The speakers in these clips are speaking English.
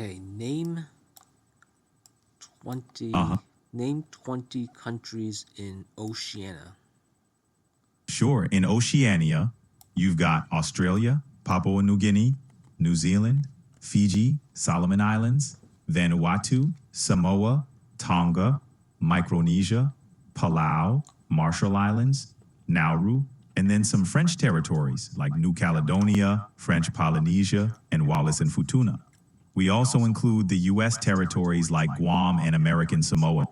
Okay, name Uh-huh. 20 name 20 countries in Oceania. Sure. In Oceania, you've got Australia, Papua New Guinea, New Zealand, Fiji, Solomon Islands, Vanuatu, Samoa, Tonga, Micronesia, Palau, Marshall Islands, Nauru, and then some French territories like New Caledonia, French Polynesia, and Wallis and Futuna. We also include the U.S. territories like Guam and American Samoa.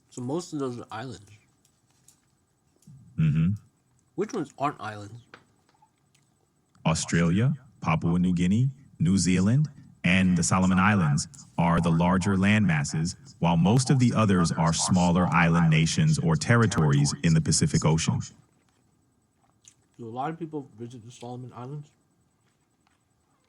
So most of those are islands. Mhm. Which ones aren't islands? Australia, Papua New Guinea, New Zealand, and the Solomon Islands are the larger land masses, while most of the others are smaller island nations or territories in the Pacific Ocean. Do a lot of people visit the Solomon Islands?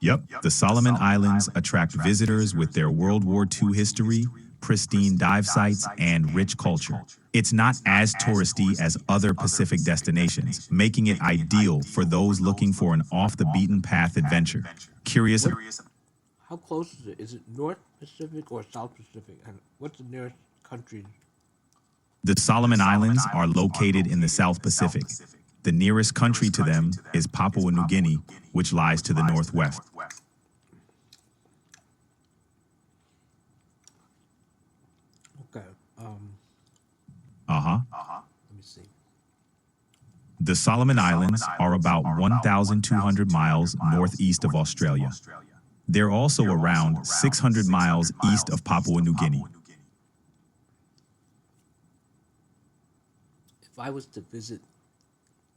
Yep, the Solomon Islands attract visitors with their World War II history, pristine dive sites, and rich culture. It's not as touristy as other Pacific destinations, making it ideal for those looking for an off-the-beaten-path adventure. Curious? How close is it? Is it North Pacific or South Pacific? And what's the nearest country? The Solomon Islands are located in the South Pacific. The nearest country to them is Papua New Guinea, which lies to the northwest. Okay. Uh-huh. Let me see. The Solomon Islands are about 1,200 miles northeast of Australia. They're also around 600 miles east of Papua New Guinea. If I was to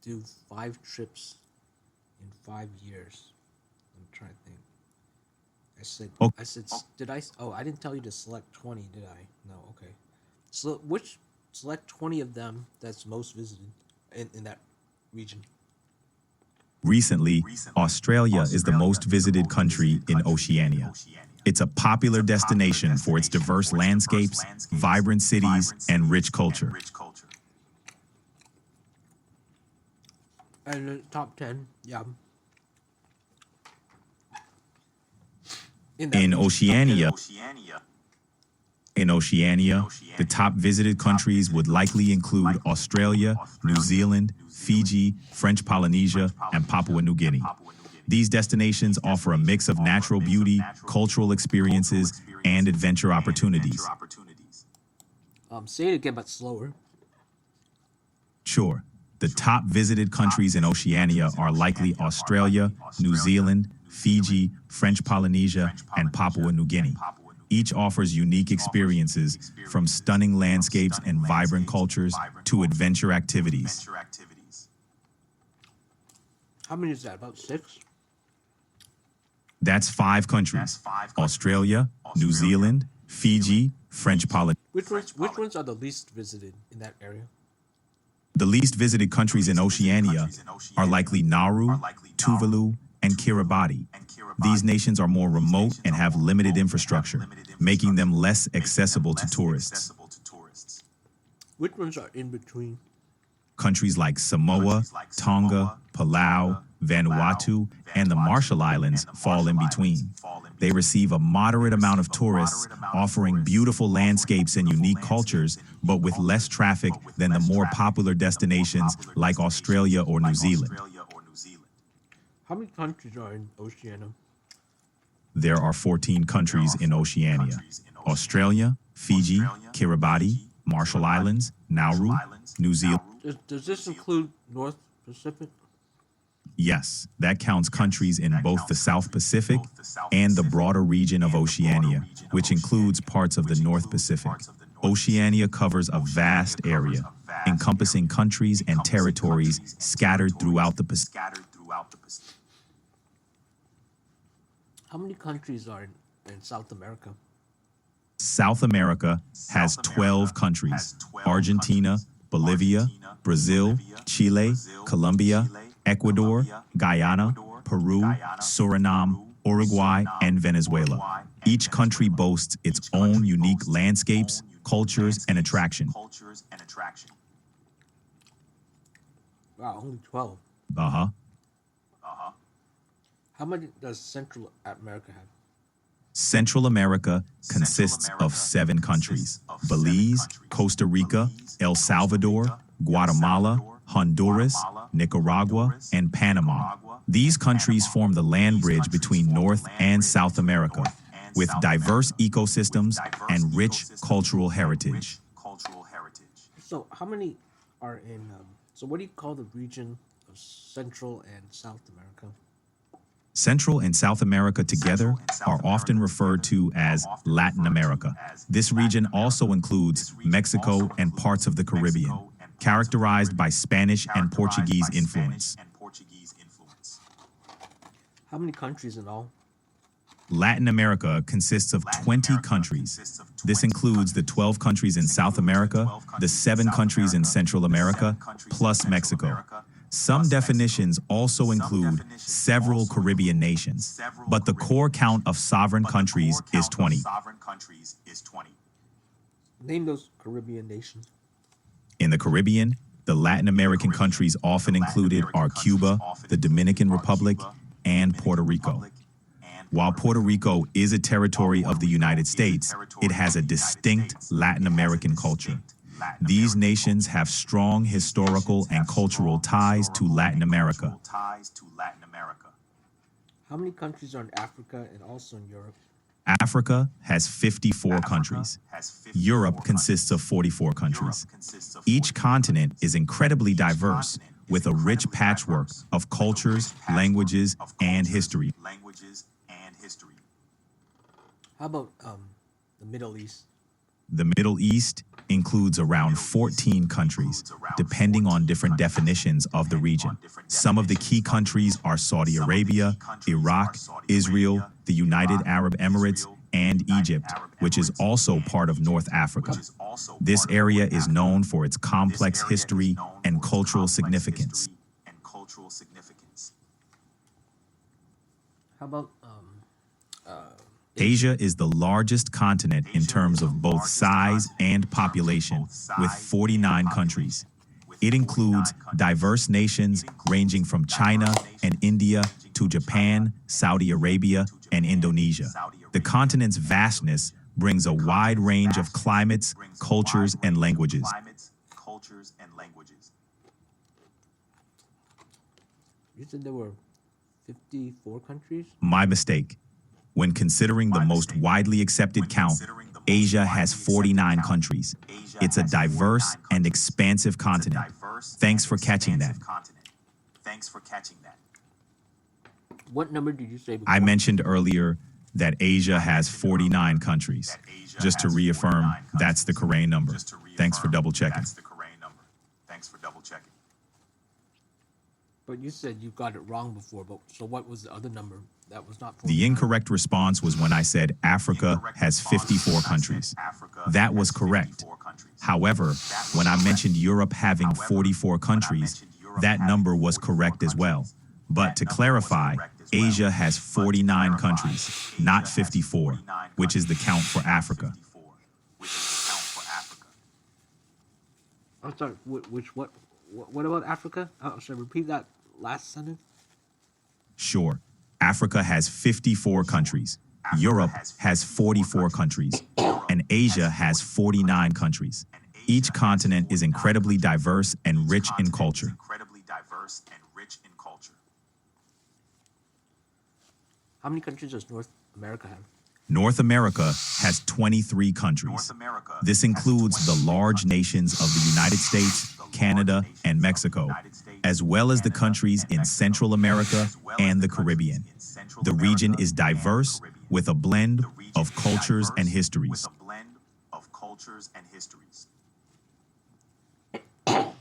do 5 trips in 5 years, I'm trying to think. Oh. Did I? Oh, I didn't tell you to select 20, did I? No, okay. So select 20 of them that's most visited in that region. Recently, Australia is the most visited country in Oceania. It's a popular destination for its diverse landscapes, vibrant cities, and rich culture. And the top 10, yeah. In Oceania, the top visited countries would likely include Australia, New Zealand, Fiji, French Polynesia, and Papua New Guinea. These destinations offer a mix of natural beauty, cultural experiences, and adventure opportunities. Say it again, but slower. Sure, the top visited countries in Oceania are likely Australia, New Zealand, Fiji, French Polynesia, and Papua New Guinea. Each offers unique experiences, from stunning landscapes and vibrant cultures to adventure activities. How many is that? About 6? That's 5 countries: Australia, New Zealand, Fiji, French Polynesia. Which ones are the least visited in that area? The least visited countries in Oceania are likely Nauru, Tuvalu, and Kiribati. These nations are more remote and have limited infrastructure, making them less accessible to tourists. Which ones are in between? Countries like Samoa, Tonga, Palau, Vanuatu, and the Marshall Islands fall in between. They receive a moderate amount of tourists, offering beautiful landscapes and unique cultures, but with less traffic than the more popular destinations like Australia or New Zealand. How many countries are in Oceania? There are 14 countries in Oceania: Australia, Fiji, Kiribati, Marshall Islands, Nauru, New Zealand. Does this include North Pacific? Yes, that counts countries in both the South Pacific and the broader region of Oceania, which includes parts of the North Pacific. Oceania covers a vast area, encompassing countries and territories scattered throughout the Pacific. How many countries are in South America? South America has 12 countries: Argentina, Bolivia, Brazil, Chile, Colombia, Ecuador, Guyana, Peru, Suriname, Uruguay, and Venezuela. Each country boasts its own unique landscapes, cultures, and attractions. Wow, only 12. Uh-huh. How many does Central America have? Central America consists of 7 countries: Belize, Costa Rica, El Salvador, Guatemala, Honduras, Nicaragua, and Panama. These countries form the land bridge between North and South America, with diverse ecosystems and rich cultural heritage. So how many are in? So what do you call the region of Central and South America? Central and South America together are often referred to as Latin America. This region also includes Mexico and parts of the Caribbean, characterized by Spanish and Portuguese influence. How many countries in all? Latin America consists of 20 countries. This includes the 12 countries in South America, the 7 countries in Central America, plus Mexico. Some definitions also include several Caribbean nations, but the core count of sovereign countries is 20. Name those Caribbean nations. In the Caribbean, the Latin American countries often included are Cuba, the Dominican Republic, and Puerto Rico. While Puerto Rico is a territory of the United States, it has a distinct Latin American culture. These nations have strong historical and cultural ties to Latin America. How many countries are in Africa and also in Europe? Africa has 54 countries. Europe consists of 44 countries. Each continent is incredibly diverse, with a rich patchwork of cultures, languages, and history. How about the Middle East? The Middle East includes around 14 countries, depending on different definitions of the region. Some of the key countries are Saudi Arabia, Iraq, Israel, the United Arab Emirates, and Egypt, which is also part of North Africa. This area is known for its complex history and cultural significance. How about Asia is the largest continent in terms of both size and population, with 49 countries. It includes diverse nations ranging from China and India to Japan, Saudi Arabia, and Indonesia. The continent's vastness brings a wide range of climates, cultures, and languages. You said there were 54 countries? My mistake. When considering the most widely accepted count, Asia has 49 countries. It's a diverse and expansive continent. Thanks for catching that. What number did you say before? I mentioned earlier that Asia has 49 countries. Just to reaffirm, that's the correct number. Thanks for double checking. But you said you got it wrong before, but so what was the other number that was not 49? The incorrect response was when I said Africa has 54 countries. That was correct. However, when I mentioned Europe having 44 countries, that number was correct as well. But to clarify, Asia has 49 countries, not 54, which is the count for Africa. I'm sorry, what about Africa? Should I repeat that last sentence? Sure. Africa has 54 countries. Europe has 44 countries. And Asia has 49 countries. Each continent is incredibly diverse and rich in culture. How many countries does North America have? North America has 23 countries. This includes the large nations of the United States, Canada, and Mexico, as well as the countries in Central America and the Caribbean. The region is diverse with a blend of cultures and histories. Are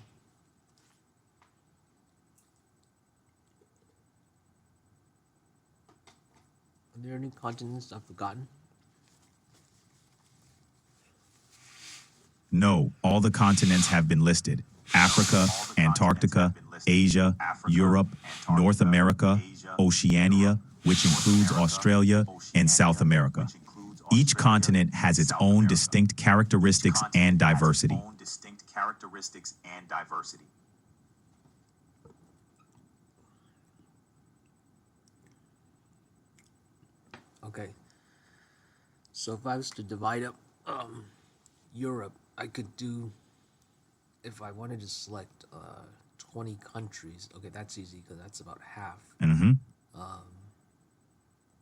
there any continents I've forgotten? No, all the continents have been listed. Africa, Antarctica, Asia, Europe, North America, Oceania, which includes Australia, and South America. Each continent has its own distinct characteristics and diversity. Okay. So if I was to divide up Europe, I could do, if I wanted to select 20 countries, okay, that's easy because that's about half. Mm-hmm.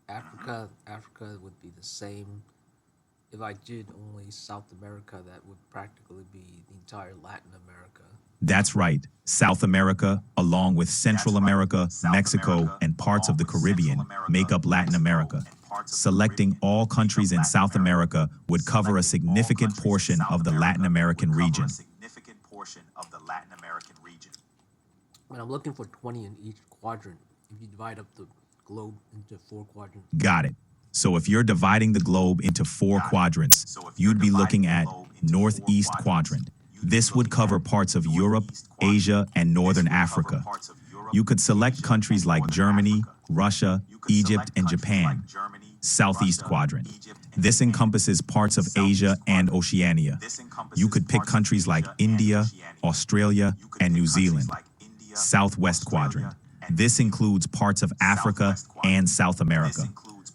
Africa would be the same. If I did only South America, that would practically be the entire Latin America. That's right. South America, along with Central America, Mexico, and parts of the Caribbean, make up Latin America. Selecting all countries in South America would cover a significant portion of the Latin American region. But I'm looking for 20 in each quadrant. If you divide up the globe into 4 quadrants. Got it. So if you're dividing the globe into 4 quadrants, you'd be looking at Northeast Quadrant. This would cover parts of Europe, Asia, and Northern Africa. You could select countries like Germany, Russia, Egypt, and Japan. Southeast Quadrant. This encompasses parts of Asia and Oceania. You could pick countries like India, Australia, and New Zealand. Southwest Quadrant. This includes parts of Africa and South America.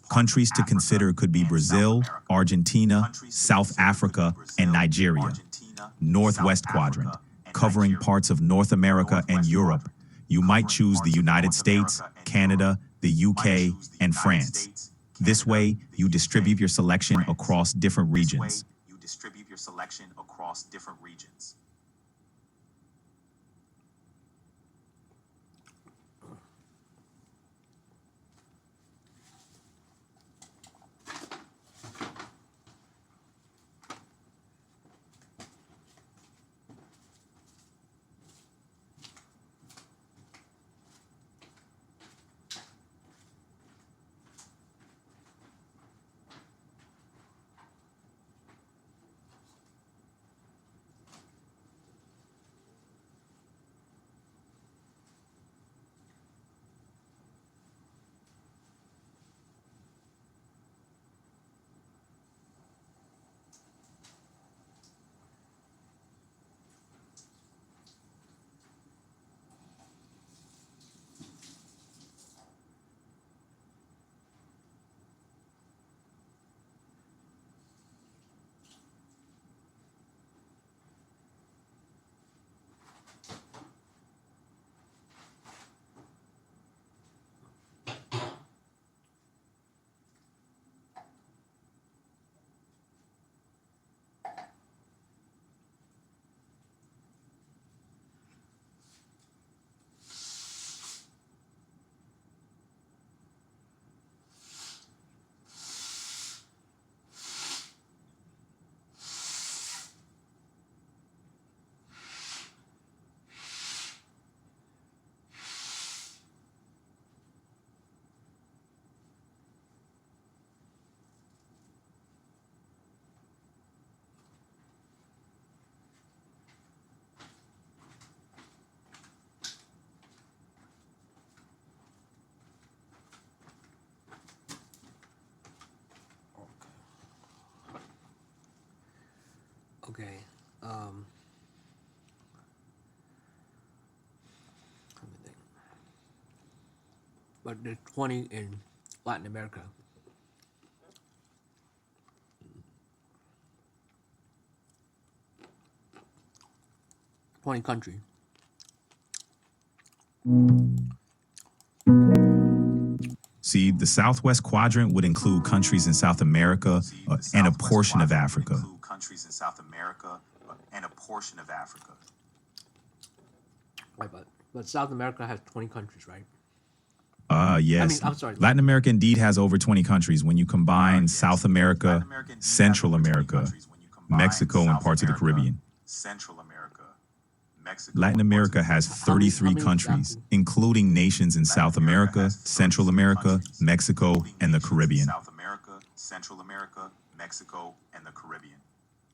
Countries to consider could be Brazil, Argentina, South Africa, and Nigeria. Northwest Quadrant, covering parts of North America and Europe. You might choose the United States, Canada, the UK, and France. This way, you distribute your selection across different regions. Okay. Let me think. But there's 20 in Latin America. Country. See, the Southwest Quadrant would include countries in South America and a portion of Africa. Right, but South America has 20 countries, right? Yes. I'm sorry. Latin America indeed has over 20 countries when you combine South America, Central America, Mexico, and parts of the Caribbean. Latin America has 33 countries, including nations in South America, Central America, Mexico, and the Caribbean.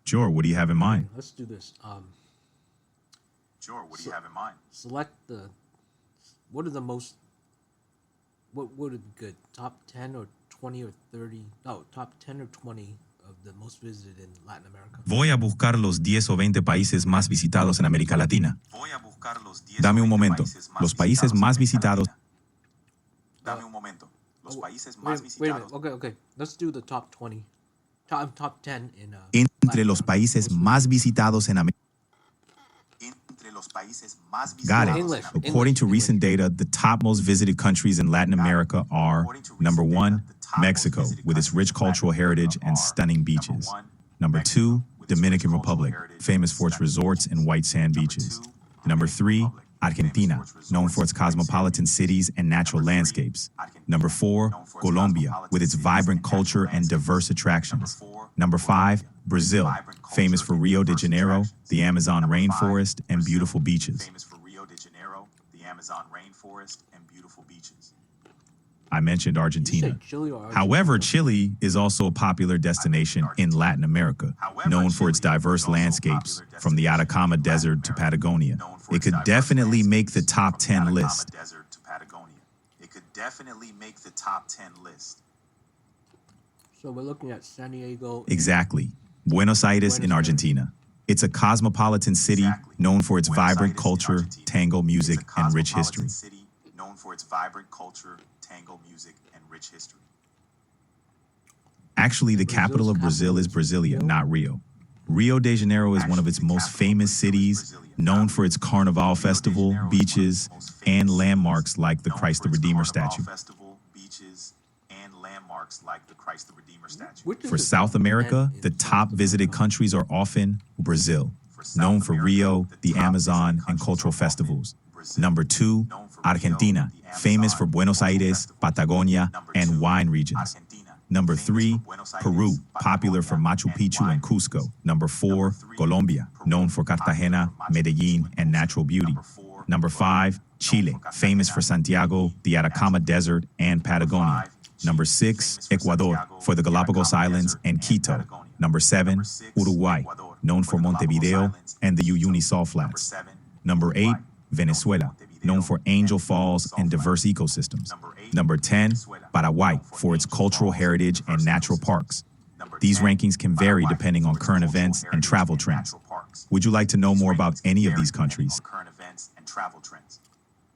Sure, what do you have in mind? Let's do this. Select what are the most, what would it be good? Top 10 or 20 or 30? No, top 10 or 20 of the most visited in Latin America. Voy a buscar los 10 o 20 países más visitados en América Latina. Dame un momento. Los países más visitados. Los países Wait, más wait a minute. visitados. Okay. Let's do the top 20. Top 10 in Entre Latin los America. países Let's do más visitados en América. Entre los países más Got it. visitados English. en América. According to English. recent data, the top most visited countries in Latin America are According to recent number data, one, the top most Mexico, visited with its countries rich in Latin cultural America heritage and are stunning number beaches. one, Number Mexico, two, with its rich Dominican cultural Republic, heritage famous and for its stunning resorts beaches. and white sand Number beaches. two, Number Dominican three, Republic, Argentina, famous for its known resorts for its and white sand cosmopolitan beaches. cities and natural Number three, landscapes. Argentina, Number four, known for its Colombia, cosmopolitan with its cities vibrant and natural culture and landscapes. diverse Number attractions. four, Number five, Colombia, with Brazil, vibrant culture famous for and Rio de diverse Janeiro, attractions. the Amazon Number five, rainforest, and Brazil, beautiful beaches. famous for Rio de Janeiro, the Amazon rainforest, and beautiful beaches. I mentioned Did you say Argentina. Chile or Argentina? However, Chile is also a popular destination in Latin America, However, known for its Chile is diverse also a landscapes popular from the destination Atacama in Latin Desert to America, Patagonia. known for It its could diverse definitely make the landscapes top from the 10 Atacama list. Desert to Patagonia. It could definitely make the top 10 list. So we're looking at San Diego. and- Exactly. Buenos Aires Buenos in Aires. Argentina. It's a cosmopolitan city Exactly. known for its Buenos vibrant Aires in culture, Argentina. tango music, It's a and rich cosmopolitan history. city known for its vibrant culture, tango music, and rich history. Actually, the Brazil's capital of Brazil is capital is Brasilia, Rio? not Rio. Rio de Janeiro is one of Actually, its the most capital of famous Brazil is cities, Brasilia, known not for its Rio. Carnival Rio de Festival, Janeiro is one of beaches, its most famous and cities, landmarks like the known Christ the for its Redeemer Carnival statue. Festival, beaches, and landmarks like the Christ the Redeemer statue. Which is For the South top America, 10 in the South top visited America? countries are often Brazil, For South known for America, Rio, the top Amazon, visited and countries cultural are often festivals. Brazil, Number two, known for Rio, Argentina, the Amazon, famous for Buenos cultural Aires, festivals. Patagonia, Number and two, wine regions. Argentina, Number famous three, for Buenos Aires, Peru, popular for Patagonia, Machu and Picchu wine and Cusco. regions. Number four, Number three, Colombia, Peru, known for popular Cartagena, for Machu Picchu Medellin, and and Cusco. natural beauty. Number four, Number five, Colombia, known Chile, for famous for Cartagena, Santiago, Medellin, the and Atacama natural Desert, and Patagonia. Number five, Number Chile, six, famous for Ecuador, Santiago, for the the Galapagos Atacama Islands Desert, and and Quito. Patagonia. Number seven, Number six, Uruguay, Ecuador, known for for the Galapagos Montevideo Islands and the and Quito. Uyuni Salt Number Flats. seven, Number eight, Uruguay, Venezuela, known for Montevideo known for and Angel the Uyuni Falls Salt and diverse Flats. ecosystems. Number eight, Number 10, Venezuela, Paraguay, known for its Angel cultural Falls heritage and diverse natural ecosystems. parks. Number These 10, rankings can vary Paraguay, depending for on its current cultural events and heritage travel and trends. natural parks. Would you like to know These more about rankings can any of vary these depending countries? on current events and travel trends.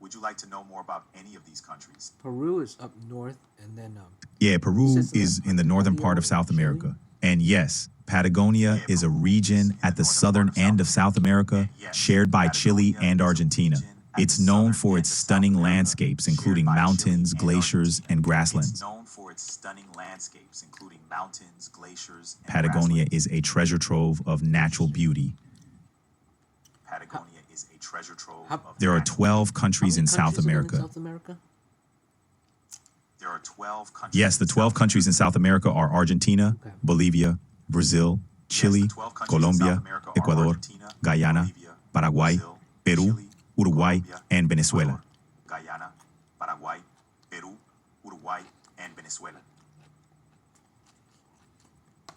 Would you like to know more about any of these countries? Peru is up north, and then Yeah, Peru said something is like in the northern part of Patagonia South and Chile? America. And yes, Patagonia Yeah, is a Peru is region in at the the northern southern part of end of South South America, And yes, shared by Chile Patagonia and is a Argentina. region at It's the known southern for end its of South stunning America, landscapes, shared including by Chile mountains, and glaciers, Argentina. and It's grasslands. known for its stunning landscapes, including mountains, glaciers, and Patagonia grasslands. is a treasure trove of natural beauty. Patagonia is a treasure trove How- of There are natural 12 how countries many in South countries are there in America. South America? There are 12 countries. Yes, the in 12 South countries in South America are Argentina, Okay. Bolivia, Brazil, Chile, Yes, the 12 countries in South Colombia, America are Ecuador, Argentina, Guyana, Bolivia, Paraguay, Brazil, Peru, Chile, Uruguay, Colombia, and Venezuela. Ecuador, Guyana, Paraguay, Peru, Uruguay, and Venezuela.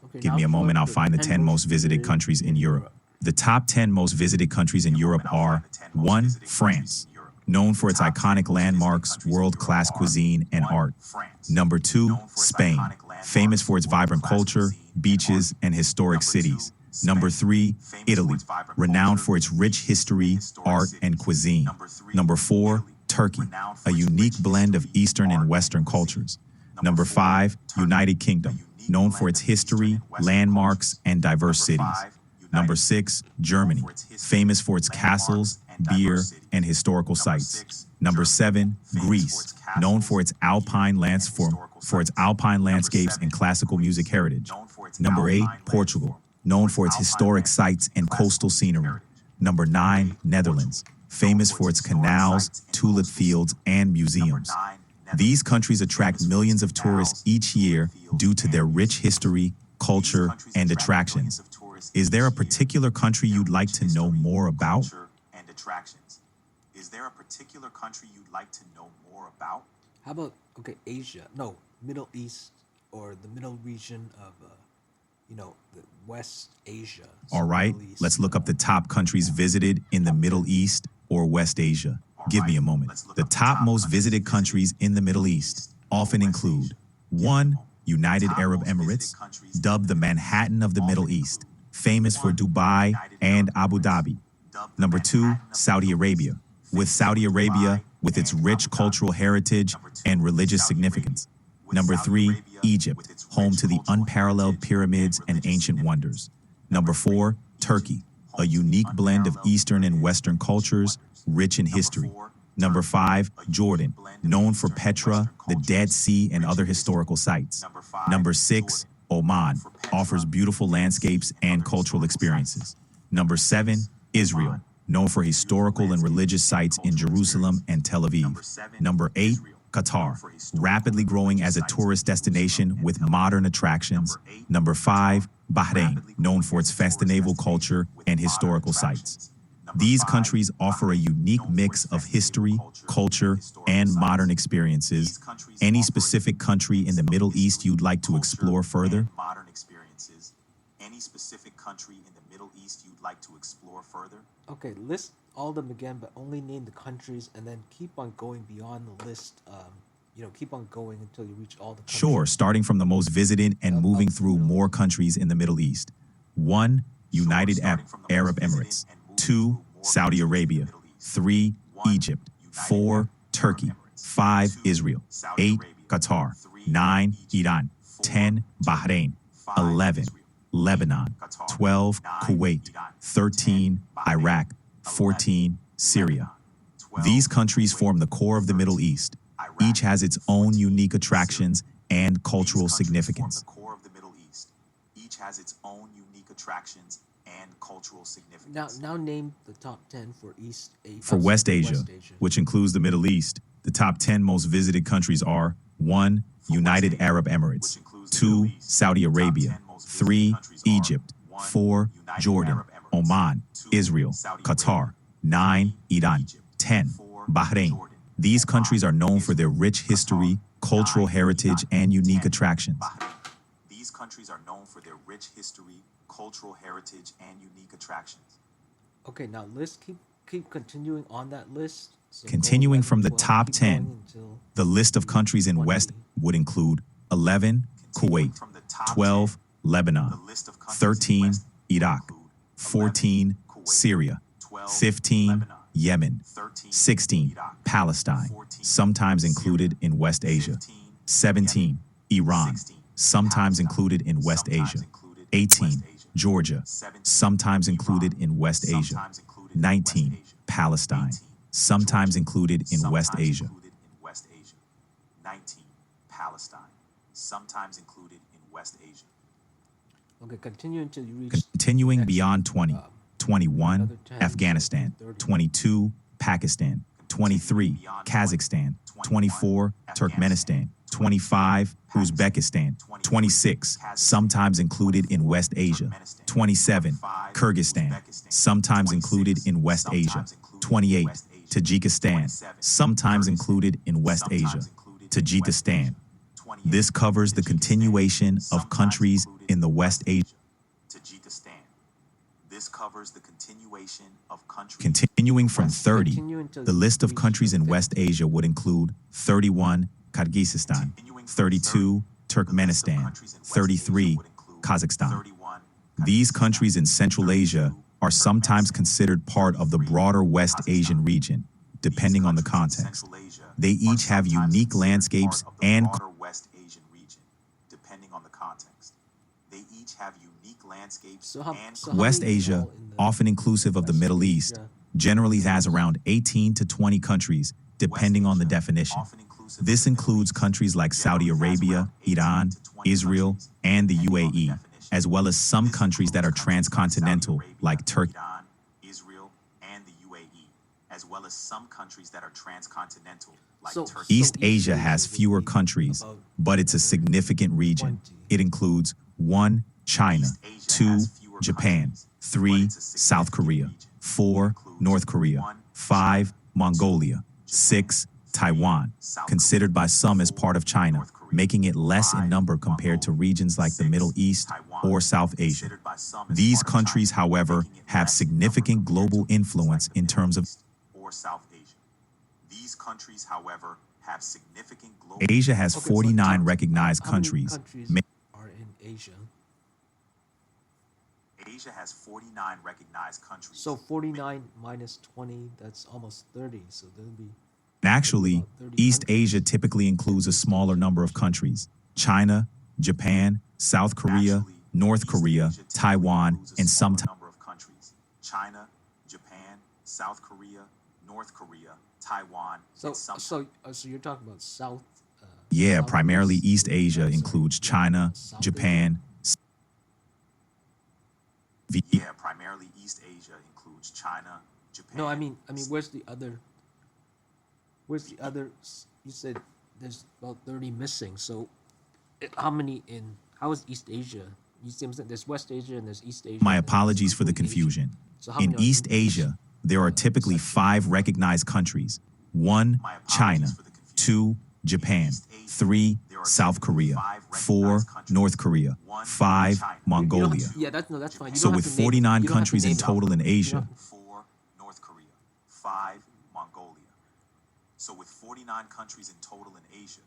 Okay, Give now me a for moment, I'll the find the 10 most visited countries in Europe. The top 10 most visited countries in Europe are 1. France, known for its Top 10 iconic most visited landmarks, countries in world-class Europe are cuisine, and 1. art. France, Number 2, known for its Spain, iconic landmarks, famous for its vibrant world-class culture, cuisine, and beaches, art. and historic Number 2, cities. Spain, Number 3, famous for Italy, its vibrant renowned culture, for its rich beaches, history, and historic art, cities. and cuisine. Number 3, Number 4, Italy, Turkey, renowned for a its unique rich blend of history, Eastern art, and and Western cuisine. cultures. Number Number 4, 5, Turkey, United a Kingdom, unique known blend for its of Eastern history, and Western landmarks, cultures. and diverse Number cities. 5, United Number Kingdom, 6, Germany, known for its history, famous for its landmarks, castles, and beer, diverse cities. and historical Number sites. 6, Number Germany, 7, famous for Greece, its known castles, for its beer, alpine and historical sites. Number landscapes 7, and classical Greece, music heritage. known for its Number 8, alpine Portugal, landscape, known for its alpine historic landscapes sites and classical coastal music scenery. heritage. Number 9, 8, Netherlands, Portugal, famous known for its historic canals, sites and tulip coastal fields, scenery. and Number museums. 9, These Netherlands, countries attract famous for millions its of tourists canals, each year tulip fields, due to their and rich museums. history, These culture, countries and attract attractions. millions of tourists Is there a each year particular country their you'd like rich to know history, more about? culture, and attractions. Is there a particular country you'd like to know more about? How about Asia? No, Middle East or the middle region of the West Asia. So All right, Middle East, let's look up the top countries visited in the Middle East or West Asia. Give me a moment. The top most visited countries in the Middle East often include 1. United Arab Emirates, dubbed the Manhattan of the Middle East, famous for Dubai and Abu Dhabi. Number 2, Saudi Arabia, with Saudi Arabia with its rich cultural heritage and religious significance. Number Saudi 3, Arabia, Egypt, with its home rich to the cultural unparalleled heritage pyramids and religious ancient wonders. significance. Number 4, Turkey, a unique blend of Eastern and Western cultures, rich in history. Number 5, Jordan, known for Petra, the Dead Sea, and other historical sites. Number 6, Oman, offers beautiful landscapes and cultural experiences. Number 7, Israel, known for historical and religious sites in Jerusalem and Tel Aviv. Number 8, Qatar, rapidly growing as a tourist destination with modern attractions. Number 5, Bahrain, known for its fashionable culture and historical sites. These countries offer a unique mix of history, culture, and modern experiences. Any specific country in the Middle East you'd like to explore further? Modern experiences. Any specific country in the Middle East you'd like to explore further? Okay, list all of them again, but only name the countries, and then keep on going beyond the list. Keep on going until you reach all the countries. Sure, starting from the most visited and moving through more countries in the Middle East. 1, United Arab Emirates. 2, Saudi Arabia. 3, Egypt. 4, Turkey. 5, Israel. 8, Qatar. 9, Iran. 10, Bahrain. 11, Lebanon. 12, Kuwait. 13, Iraq. 14, Syria. These countries form the core of the Middle East. Each has its own unique attractions and cultural significance. The core of the Middle East. Each has its own unique attractions and cultural Now, significance. now name the top 10 for East Asia. For West Asia, which includes the Middle East, the top 10 most visited countries are 1, United Arab Emirates. 2, Saudi Arabia. 3, Egypt. 4, Jordan. Oman. Israel. Qatar. 9, Iran. 10, Bahrain. These countries are known for their rich history, cultural heritage, and unique attractions. These countries are known for their rich history, cultural heritage, and unique attractions. Okay, now keep continuing on that list. So go Continuing 11, from the 12, top keep 10, going until the list of countries in West would include 11, Kuwait. 12, Lebanon. 13, Iraq. 14, Syria. 15, Yemen. 16, Palestine, sometimes included in West Asia. 17, Iran, sometimes included in West Asia. 18, Georgia, sometimes included in West Asia. 19, Palestine, sometimes included in West Asia. 19, Palestine, sometimes included in West Asia. Okay, continue until you reach Continuing the next, beyond 20, 21, another 10, Afghanistan. 30. 22, Pakistan. 23, Kazakhstan. 24, Turkmenistan. 25, Uzbekistan. 26, sometimes included in West Asia. 27, Kyrgyzstan, sometimes included in West Asia. 28, Tajikistan, sometimes included in West Asia. Tajikistan. This covers the continuation of countries in the West Asia. Tajikistan. This covers the continuation of countries. Continuing from 30, Continue until the you list of reach countries the in 50. West Asia would include 31, Kyrgyzstan, 32, Turkmenistan, 33, Kazakhstan. These countries in Central Asia are sometimes considered part of the broader West Asian region, depending on the context. They each have unique landscapes and West Asian region, depending on the context. They each have unique landscapes So how- and so how West many Asia, all in the often inclusive of the West Middle East, Asia? generally has around 18 to 20 countries, depending on the definition. This includes countries like Saudi Arabia, Iran, Israel, and the UAE, as well as some countries that are transcontinental, like Turkey. Iran, Israel, and the UAE, as well as some countries that are transcontinental, like So- Turkey. East East Asia Asia has would fewer be countries, about but it's a significant region. 20. It includes 1, China, East Asia 2, has fewer Japan, countries, 3, but it's a South significant Korea, region. 4, It includes North Korea, 1, 5, Mongolia, 6, Taiwan, South considered by some as 4, part of China, North Korea, making it less in 5, number compared to Mongolia, regions like the 6, Middle East Taiwan, or South Asia. considered by some as These part of countries, China, however, making it have less in number significant compared to global regions like influence the in Middle terms of East or South Asia. These countries, however, have significant global Asia has Okay, so 49 how- recognized how many countries. countries Ma- are in Asia? Asia has 49 recognized countries. So 49 minus 20, that's almost 30. So there'll be Actually, about 30 East countries. Asia typically includes a smaller number of countries: China, Japan, South Korea, Naturally, North East Korea, Asia typically Taiwan, includes a and smaller sometimes number of countries: China, Japan, South Korea, North Korea, Taiwan, and sometimes. So you're talking about South. yeah, primarily Southeast. East Asia Sorry, includes you're talking China, about South Asia? Japan, Yeah, primarily East Asia includes China, Japan. No, I mean, where's the other? Where's the other? You said there's about 30 missing. So, how many in? How is East Asia? You see, what I'm saying? There's West Asia and there's East Asia. My and then there's apologies for the completely Asia. confusion. So how In many are East in each, Asia, there are typically section? 5 recognized countries: 1, My apologies China; for the confusion. 2, Japan; East Asia, 3, there are South typically Korea; 5 4, recognized countries. North Korea; 1, 5, China. You don't have Mongolia. to, yeah, that's fine. You So don't with have to name it. 49 You don't have to countries in name it. total in You don't Asia, have to- 4, North Korea. 5, Mongolia. So with 49 countries in total in Asia,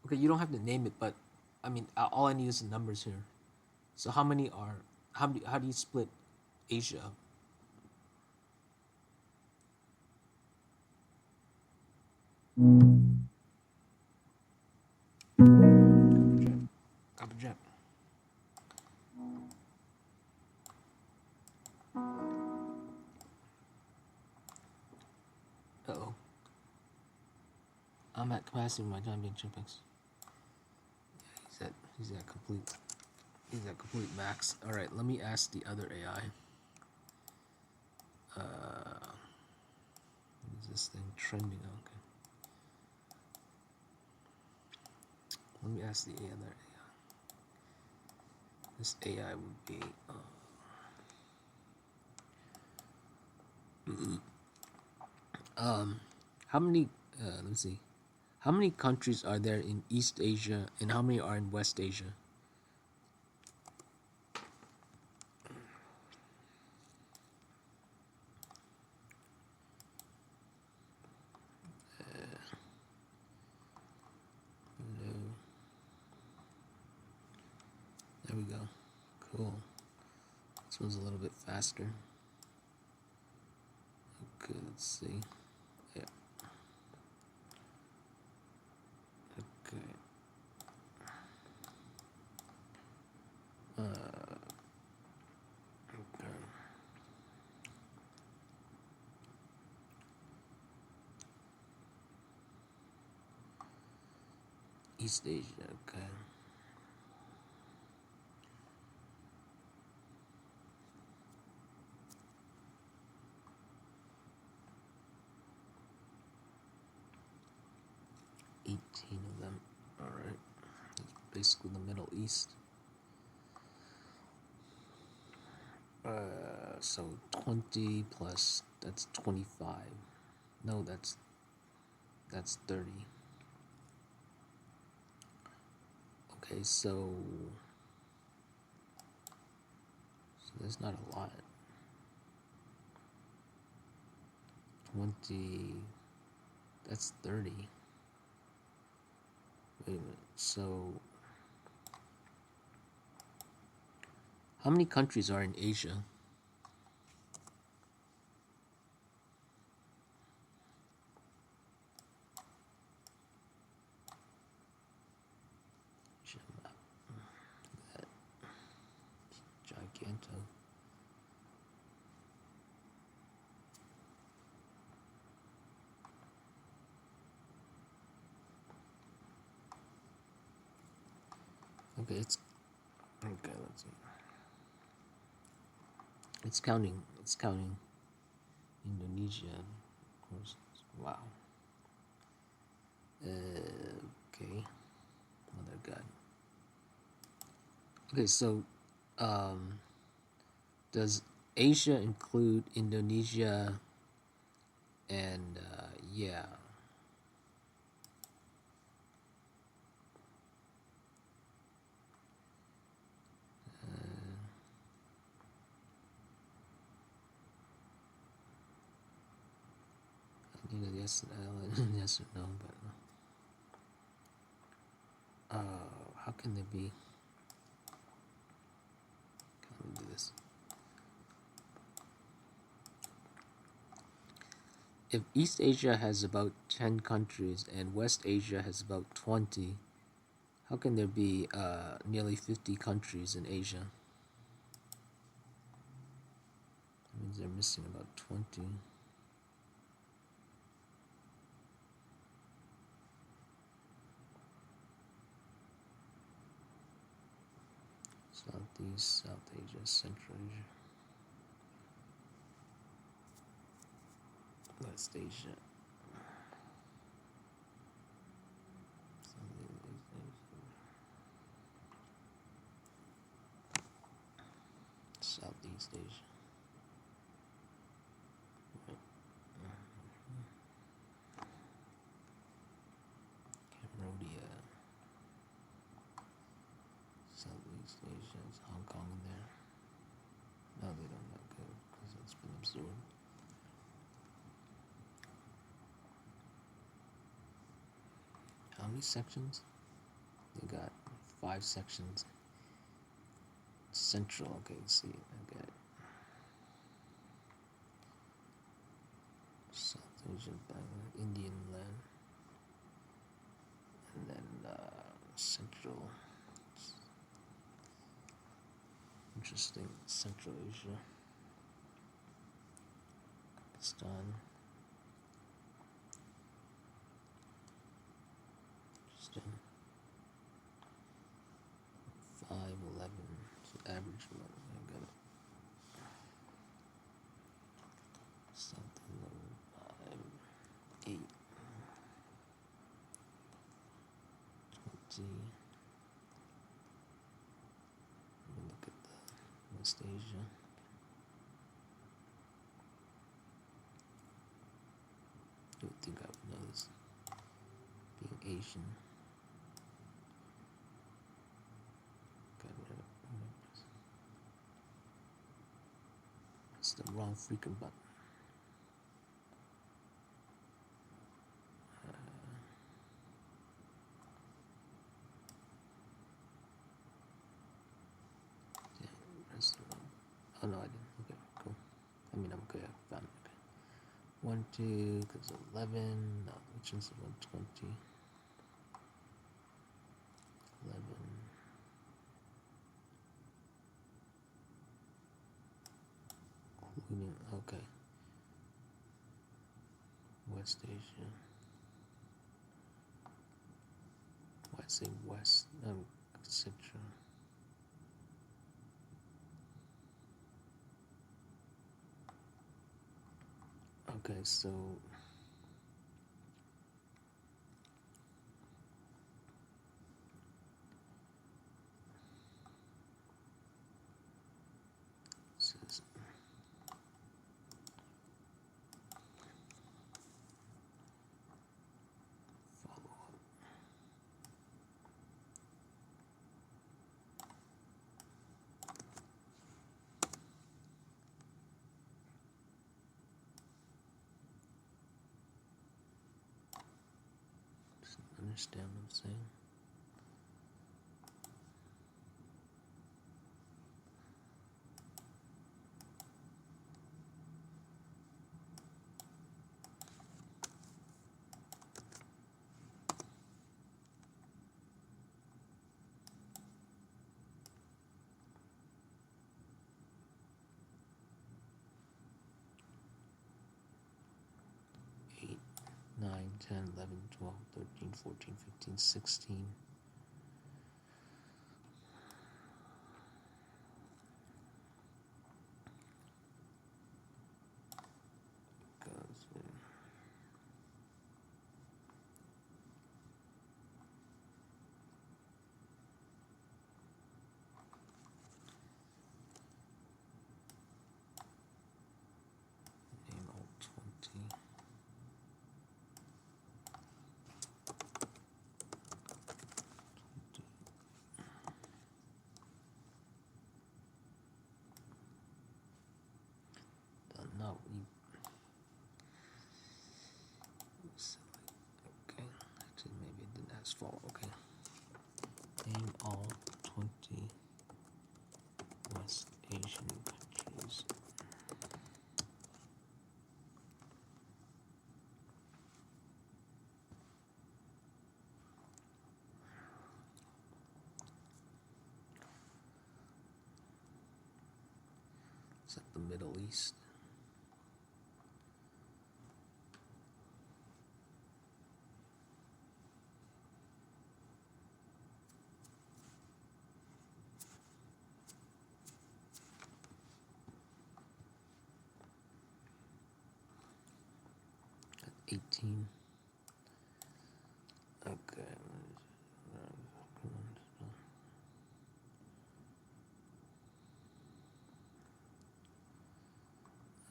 Okay, you don't have to name it, but I mean, all I need is the numbers here. So how many are? How do you split Asia up? Copper Jet. Uh-oh. I'm at capacity with my John being chimpings. Yeah, he's at complete max. Alright, let me ask the other AI. Is this thing trending? Okay. Let me ask the other AI. This AI would be how many let me see. How many countries are there in East Asia and how many are in West Asia? There we go. Cool. This one's a little bit faster. Okay, let's see. Yeah. Okay. Okay. East Asia, okay. Of them. Alright. It's basically the Middle East. So 20 plus, that's 25. No, that's 30. Okay, so there's not a lot. 20, that's 30. Wait a minute, so how many countries are in Asia? That Giganto. Okay, let's see. It's counting Indonesia, of course. Wow. Okay. Mother God. Okay, so does Asia include Indonesia and yeah. I need a yes, yes or no, but how can there be? Do this. if East Asia has about 10 countries and West Asia has about 20, how can there be nearly 50 countries in Asia? That means they're missing about 20. Southeast, South Asia, Central Asia, West Asia. Southeast Asia. Right. Cambodia. Southeast Asia. Is Hong Kong in there? No, they don't have good because it's been absorbed. How many sections? They got 5 sections. Central, okay, see, I got it. South Asia, Bangladesh, Indian land, and then Central. Interesting, Central Asia, Pakistan. Interesting. 5, 11, so average one. I got it. Something 5, 8, 20. Let me look at the West Asia. I don't think I would know this. Being Asian. It's the wrong freaking button. Yeah, press the wrong. Oh no, I didn't. Okay, cool. I mean, I'm okay. I found it. Okay. 1, 2, because 11. No, which one's the 120? 11. Okay. West Asia. Why say West? Central. Okay, so says follow up. Understand what I'm saying? Eight, 9, 10, 11, 12, 13, 14, 15, 16. Name all 20. No, you. Okay, actually, maybe it didn't ask for. Okay. Name all 20 West Asian countries. Is that the Middle East? At 18. Okay.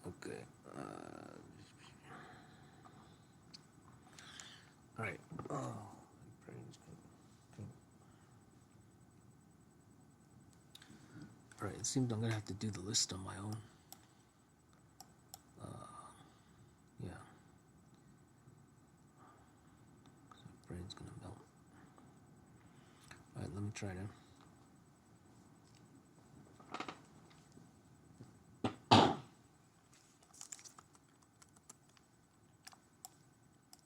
Okay. All right. Oh, my brain's going. All right. It seems I'm gonna have to do the list on my own. Yeah. 'Cause my brain's gonna melt. All right. Let me try to.